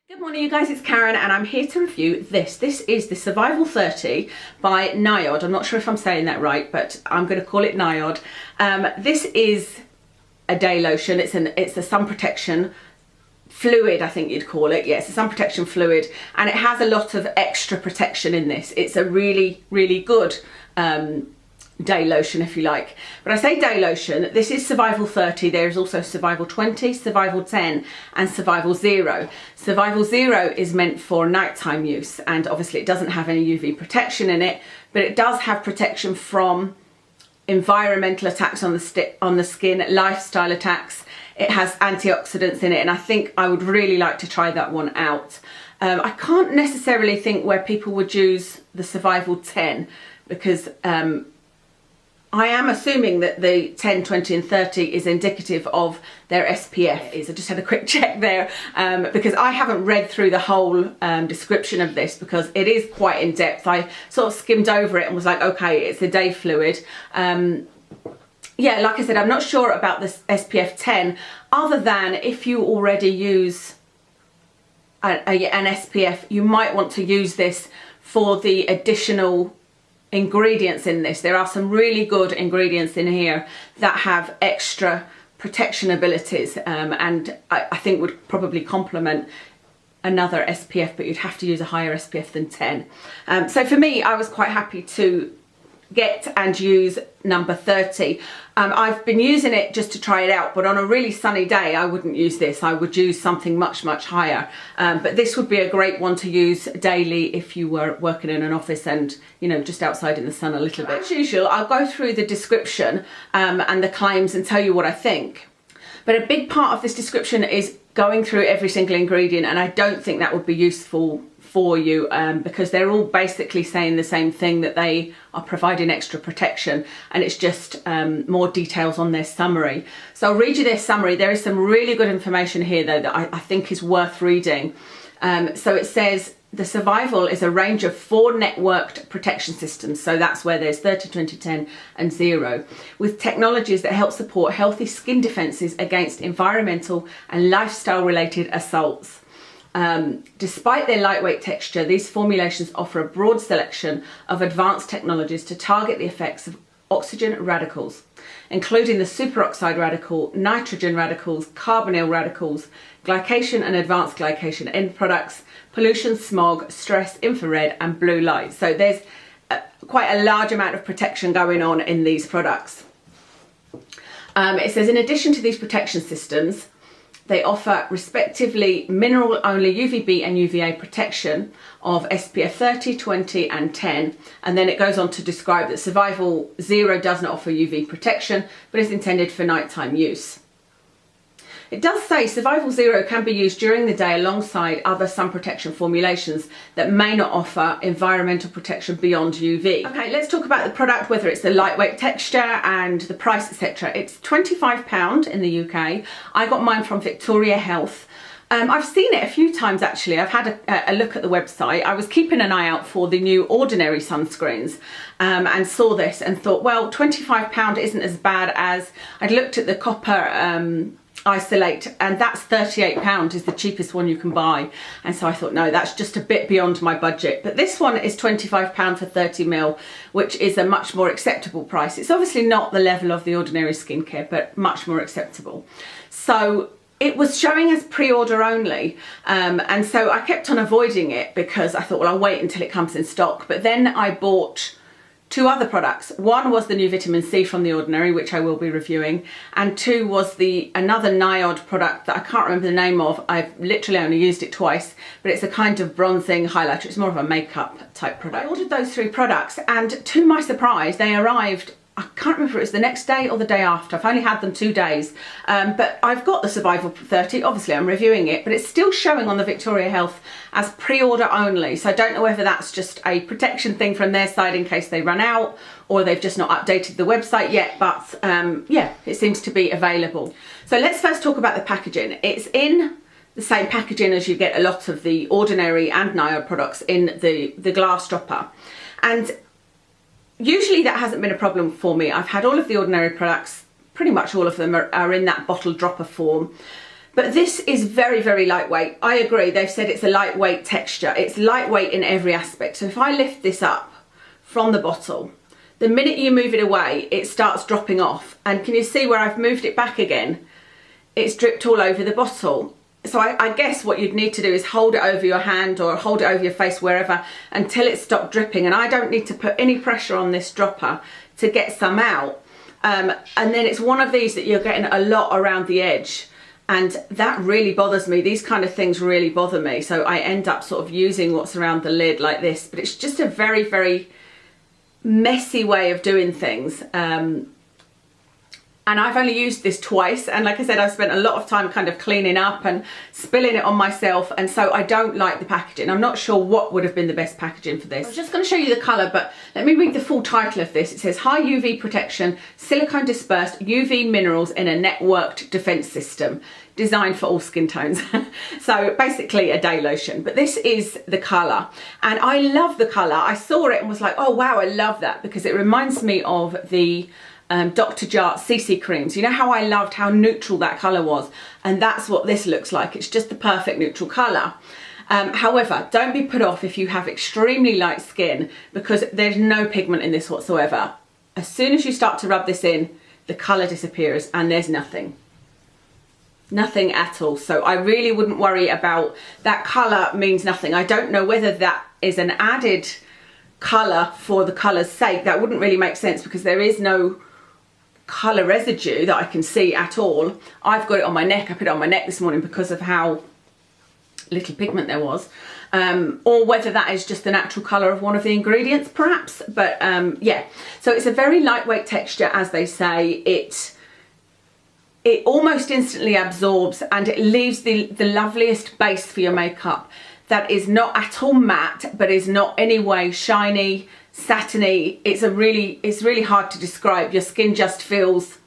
Good morning you guys, it's Karen and I'm here to review this. This is the Survival 30 by NIOD. I'm not sure if I'm saying that right, but I'm going to call it NIOD. This is a day lotion. It's a sun protection fluid, I think you'd call it. Yes, a sun protection fluid, and it has a lot of extra protection in this. It's a really, really good day lotion, if you like. But I say day lotion, this is Survival 30. There is also Survival 20, Survival 10 and Survival 0. Survival 0 is meant for nighttime use, and obviously it doesn't have any UV protection in it, but it does have protection from environmental attacks on the skin, lifestyle attacks. It has antioxidants in it, and I think I would really like to try that one out. I can't necessarily think where people would use the Survival 10 because I am assuming that the 10, 20 and 30 is indicative of their SPF. I just had a quick check there because I haven't read through the whole description of this because it is quite in depth. I sort of skimmed over it and was like, okay, it's a day fluid. Yeah, like I said, I'm not sure about this SPF 10 other than if you already use an SPF, you might want to use this for the additional ingredients in this. There are some really good ingredients in here that have extra protection abilities and I think would probably complement another SPF, but you'd have to use a higher SPF than 10. So for me, I was quite happy to get and use number 30. I've been using it just to try it out, but on a really sunny day I wouldn't use this. I would use something much higher, but this would be a great one to use daily if you were working in an office and, you know, just outside in the sun a little bit. As usual, I'll go through the description and the claims and tell you what I think, but a big part of this description is going through every single ingredient, and I don't think that would be useful for you because they're all basically saying the same thing, that they are providing extra protection, and it's just more details on their summary. So I'll read you their summary. There is some really good information here though that I think is worth reading. So it says the Survival is a range of 4 networked protection systems, so that's where there's 30, 20, 10 and 0, with technologies that help support healthy skin defences against environmental and lifestyle related assaults. Despite their lightweight texture, these formulations offer a broad selection of advanced technologies to target the effects of oxygen radicals, including the superoxide radical, nitrogen radicals, carbonyl radicals, glycation and advanced glycation end products, pollution, smog, stress, infrared and blue light. So there's quite a large amount of protection going on in these products. It says in addition to these protection systems, they offer respectively mineral only UVB and UVA protection of SPF 30, 20 and 10. And then it goes on to describe that Survival 0 does not offer UV protection, but is intended for nighttime use. It does say Survival 0 can be used during the day alongside other sun protection formulations that may not offer environmental protection beyond UV. Okay, let's talk about the product, whether it's the lightweight texture and the price, etc. It's £25 in the UK. I got mine from Victoria Health. I've seen it a few times actually. I've had a look at the website. I was keeping an eye out for the new Ordinary sunscreens and saw this and thought, well, £25 isn't as bad as I'd looked at the copper Isolate, and that's £38 is the cheapest one you can buy, and so I thought, no, that's just a bit beyond my budget. But this one is £25 for 30ml, which is a much more acceptable price. It's obviously not the level of the Ordinary skincare, but much more acceptable. So it was showing as pre-order only, and so I kept on avoiding it because I thought, well, I'll wait until it comes in stock. But then I bought 2 other products. One was the new vitamin C from The Ordinary, which I will be reviewing, and 2 was another NIOD product that I can't remember the name of. I've literally only used it twice, but it's a kind of bronzing highlighter. It's more of a makeup type product. I ordered those 3 products, and to my surprise, they arrived, I can't remember if it was the next day or the day after. I've only had them 2 days, but I've got the Survival 30, obviously I'm reviewing it, but it's still showing on the Victoria Health as pre-order only. So I don't know whether that's just a protection thing from their side in case they run out, or they've just not updated the website yet, but yeah, it seems to be available. So let's first talk about the packaging. It's in the same packaging as you get a lot of the Ordinary and NIOD products, in the glass dropper. And usually that hasn't been a problem for me. I've had all of the Ordinary products, pretty much all of them are in that bottle dropper form. But this is very, very lightweight. I agree, they've said it's a lightweight texture. It's lightweight in every aspect. So if I lift this up from the bottle, the minute you move it away, it starts dropping off. And can you see where I've moved it back again? It's dripped all over the bottle. So I guess what you'd need to do is hold it over your hand or hold it over your face, wherever, until it stopped dripping. And I don't need to put any pressure on this dropper to get some out. And then it's one of these that you're getting a lot around the edge. And that really bothers me. These kind of things really bother me. So I end up sort of using what's around the lid like this. But it's just a very, very messy way of doing things. And I've only used this twice, and like I said, I've spent a lot of time kind of cleaning up and spilling it on myself, and so I don't like the packaging. I'm not sure what would have been the best packaging for this. I was just going to show you the colour, but let me read the full title of this. It says, high UV protection, silicone-dispersed UV minerals in a networked defence system, designed for all skin tones. So basically a day lotion, but this is the colour, and I love the colour. I saw it and was like, oh wow, I love that, because it reminds me of the Dr. Jart CC creams. You know how I loved how neutral that colour was, and that's what this looks like. It's just the perfect neutral colour. However, don't be put off if you have extremely light skin, because there's no pigment in this whatsoever. As soon as you start to rub this in, the colour disappears and there's nothing at all. So I really wouldn't worry about that. Colour means nothing. I don't know whether that is an added colour for the colour's sake. That wouldn't really make sense, because there is no colour residue that I can see at all. I've got it on my neck. I put it on my neck this morning because of how little pigment there was, or whether that is just the natural colour of one of the ingredients perhaps. But yeah, so it's a very lightweight texture, as they say. It almost instantly absorbs, and it leaves the loveliest base for your makeup that is not at all matte, but is not any way shiny, satiny. It's really hard to describe. Your skin just feels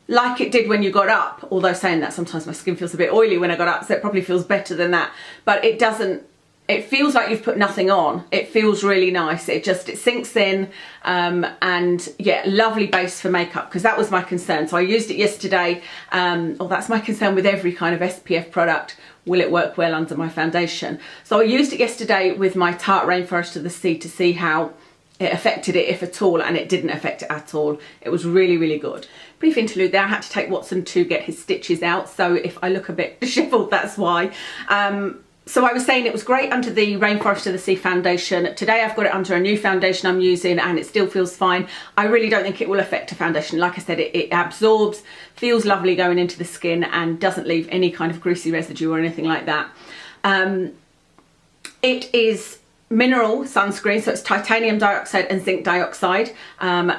like it did when you got up, although saying that, sometimes my skin feels a bit oily when I got up, so it probably feels better than that. But it doesn't, it feels like you've put nothing on. It feels really nice. It sinks in, and yeah, lovely base for makeup, because that was my concern. So I used it yesterday. That's my concern with every kind of SPF product. Will it work well under my foundation? So I used it yesterday with my Tarte Rainforest of the Sea to see how it affected it, if at all, and it didn't affect it at all. It was really, really good. Brief interlude there. I had to take Watson to get his stitches out, so if I look a bit dishevelled, that's why. So I was saying it was great under the Rainforest of the Sea foundation. Today I've got it under a new foundation I'm using, and it still feels fine. I really don't think it will affect a foundation. Like I said, it absorbs, feels lovely going into the skin, and doesn't leave any kind of greasy residue or anything like that. It is mineral sunscreen, so it's titanium dioxide and zinc dioxide,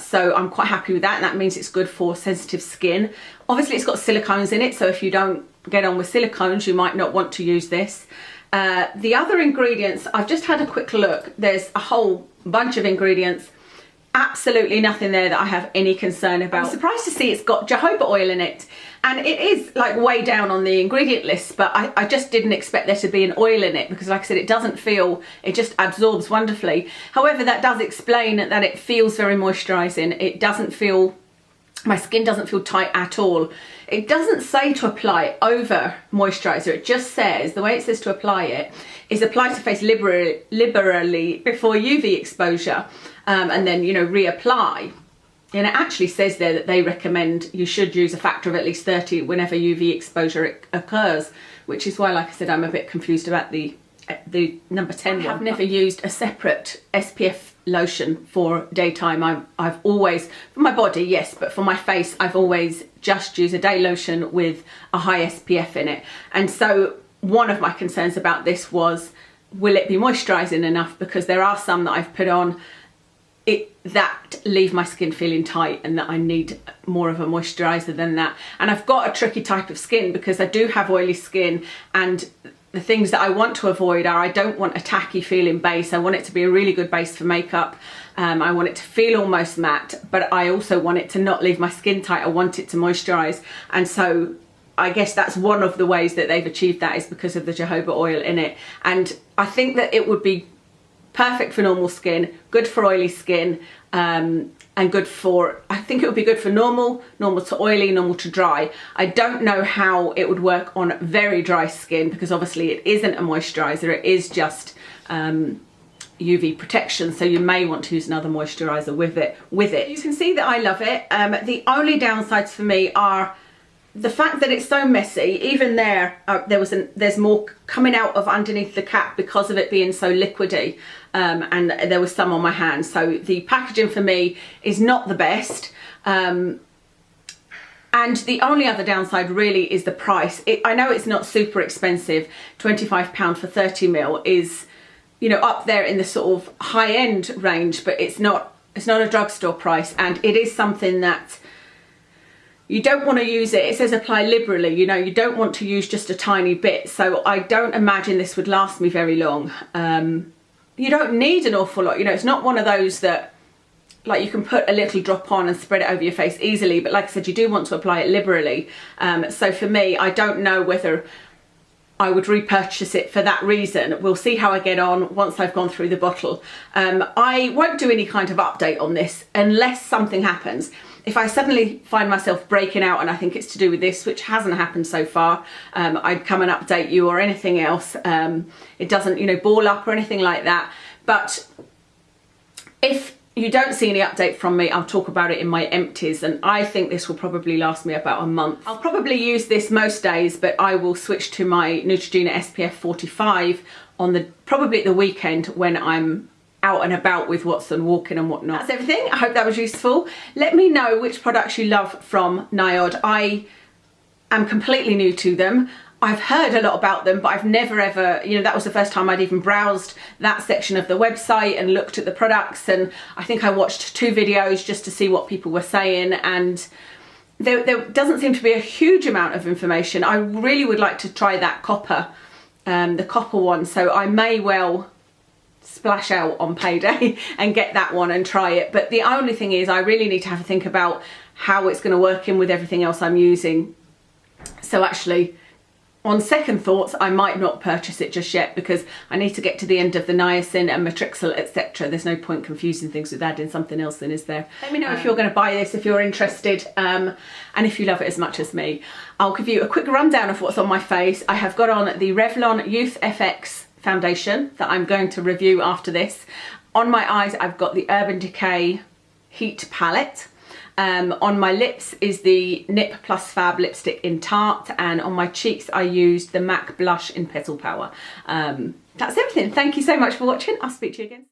so I'm quite happy with that, and that means it's good for sensitive skin. Obviously it's got silicones in it, so if you don't get on with silicones, you might not want to use this. The other ingredients, I've just had a quick look. There's a whole bunch of ingredients, absolutely nothing there that I have any concern about. I'm surprised to see it's got jojoba oil in it, and it is like way down on the ingredient list, but I just didn't expect there to be an oil in it, because like I said, it doesn't feel, it just absorbs wonderfully. However, that does explain that it feels very moisturising. It doesn't feel, my skin doesn't feel tight at all. It doesn't say to apply over moisturiser. It just says, the way it says to apply it is apply to face liberally before UV exposure, and then, you know, reapply. And it actually says there that they recommend you should use a factor of at least 30 whenever UV exposure occurs, which is why, like I said, I'm a bit confused about the number 10 one. I've never used a separate SPF lotion for daytime. I've always, for my body, yes, but for my face, I've always just used a day lotion with a high SPF in it. And so one of my concerns about this was, will it be moisturising enough? Because there are some that I've put on that leave my skin feeling tight, and that I need more of a moisturiser than that. And I've got a tricky type of skin, because I do have oily skin, and the things that I want to avoid are, I don't want a tacky feeling base. I want it to be a really good base for makeup. I want it to feel almost matte, but I also want it to not leave my skin tight. I want it to moisturise. And so I guess that's one of the ways that they've achieved that, is because of the jojoba oil in it. And I think that it would be perfect for normal skin, good for oily skin, and good for, I think it would be good for normal to oily, normal to dry. I don't know how it would work on very dry skin, because obviously it isn't a moisturiser, it is just UV protection, so you may want to use another moisturiser with it. You can see that I love it. The only downsides for me are the fact that it's so messy. Even there's more coming out of underneath the cap because of it being so liquidy, and there was some on my hands. So the packaging for me is not the best. And the only other downside really is the price. I know it's not super expensive. £25 for 30ml is, you know, up there in the sort of high-end range, but it's not a drugstore price, and it is something that you don't want to use it. It says apply liberally, you know, you don't want to use just a tiny bit. So I don't imagine this would last me very long. You don't need an awful lot, you know, it's not one of those that, like, you can put a little drop on and spread it over your face easily, but like I said, you do want to apply it liberally. So for me, I don't know whether I would repurchase it for that reason. We'll see how I get on once I've gone through the bottle. I won't do any kind of update on this unless something happens. If I suddenly find myself breaking out and I think it's to do with this, which hasn't happened so far, I'd come and update you, or anything else. It doesn't, you know, ball up or anything like that. But if you don't see any update from me, I'll talk about it in my empties, and I think this will probably last me about a month. I'll probably use this most days, but I will switch to my Neutrogena SPF 45 on probably the weekend when I'm out and about with Watson, walking and whatnot. That's everything. I hope that was useful. Let me know which products you love from NIOD. I am completely new to them. I've heard a lot about them, but I've never ever, you know, that was the first time I'd even browsed that section of the website and looked at the products, and I think I watched 2 videos just to see what people were saying, and there doesn't seem to be a huge amount of information. I really would like to try that copper, the copper one, so I may well splash out on payday and get that one and try it. But the only thing is, I really need to have a think about how it's going to work in with everything else I'm using. So actually, on second thoughts, I might not purchase it just yet, because I need to get to the end of the niacin and matrixyl, etc. There's no point confusing things with adding something else then, is there? Let me know if you're going to buy this, if you're interested, and if you love it as much as me. I'll give you a quick rundown of what's on my face. I have got on the Revlon Youth FX foundation that I'm going to review after this. On my eyes, I've got the Urban Decay Heat palette. On my lips is the Nip Plus Fab lipstick in Tarte, and on my cheeks I used the MAC blush in Petal Power. That's everything. Thank you so much for watching. I'll speak to you again.